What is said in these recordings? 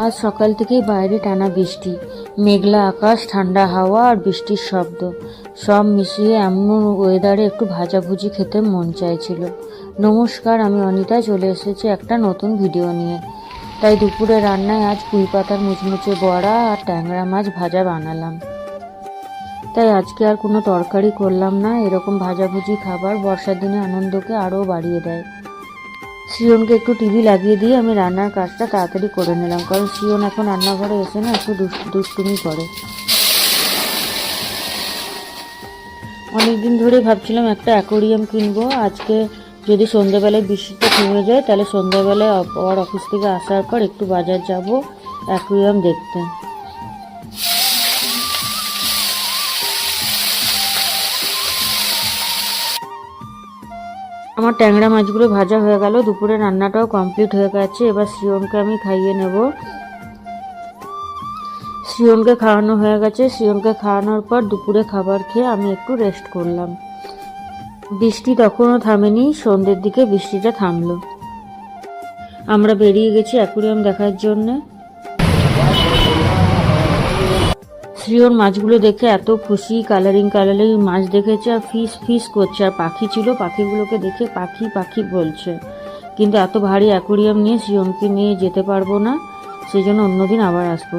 আজ সকাল থেকেই বাইরে টানা বৃষ্টি, মেঘলা আকাশ, ঠান্ডা হাওয়া আর বৃষ্টির শব্দ সব মিশিয়ে এমন ওয়েদারে একটু ভাজাভুজি খেতে মন চাইছিল। নমস্কার, আমি অনিতা চলে এসেছি একটা নতুন ভিডিও নিয়ে। তাই দুপুরে রান্নায় আজ পুঁই পাতার মুচমুচে বড়া আর ট্যাংরা মাছ ভাজা বানালাম। তাই আজকে আর কোনো তরকারি করলাম না। এরকম ভাজাভুজি খাবার বর্ষার দিনে আনন্দকে আরও বাড়িয়ে দেয়। শ্রিয়নকে একটু টিভি লাগিয়ে দিয়ে আমি রান্নার কাজটা তাড়াতাড়ি করে নিলাম, কারণ শ্রিয়ন এখন রান্নাঘরে এসে না একটু দুষ্টুমি করে। অনেকদিন ধরে ভাবছিলাম একটা অ্যাকোরিয়াম কিনবো। আজকে যদি সন্ধ্যাবেলায় বৃষ্টিটা থেমে যায় তাহলে সন্ধ্যাবেলায় আবার অফিস থেকে আসার পর একটু বাজার যাব অ্যাকোরিয়াম দেখতে। আমার ট্যাংরা মাছগুলো ভাজা হয়ে গেল, দুপুরে রান্নাটাও কমপ্লিট হয়ে গেছে। এবার শ্রিয়নকে আমি খাইয়ে নেব। শ্রিয়নকে খাওয়ানো হয়ে গেছে। শ্রিয়নকে খাওয়ানোর পর দুপুরে খাবার খেয়ে আমি একটু রেস্ট করলাম। বৃষ্টি তখনও থামেনি, সন্ধ্যের দিকে বৃষ্টিটা থামলো। আমরা বেরিয়ে গেছি অ্যাকোরিয়াম দেখার জন্য। শ্রিয়ন মাছগুলো দেখে এত খুশি, কালারিং মাছ দেখেছে আর ফিস ফিস করছে। আর পাখি ছিল, পাখিগুলোকে দেখে পাখি পাখি বলছে। কিন্তু এত ভারী অ্যাকোরিয়াম নিয়ে শ্রিয়নকে নিয়ে যেতে পারবো না, সেই জন্য অন্যদিন আবার আসবো।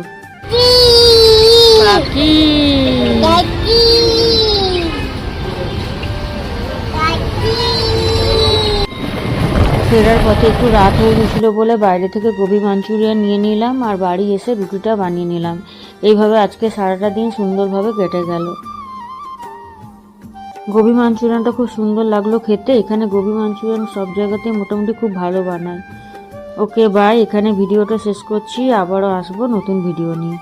ফেরার পথে একটু রাত হয়ে গেছিলো বলে বাইরে থেকে গোবি মাঞ্চুরিয়ান নিয়ে নিলাম আর বাড়ি এসে রুটিটা বানিয়ে নিলাম। এইভাবে আজকে সারাটা দিন সুন্দরভাবে কেটে গেল। গোবি মাঞ্চুরিয়ানটা খুব সুন্দর লাগলো খেতে। এখানে গোবি মাঞ্চুরিয়ান সব জায়গাতে মোটামুটি খুব ভালো বানায়। ওকে বাই, এখানে ভিডিওটা শেষ করছি। আবারও আসবো নতুন ভিডিও নিয়ে।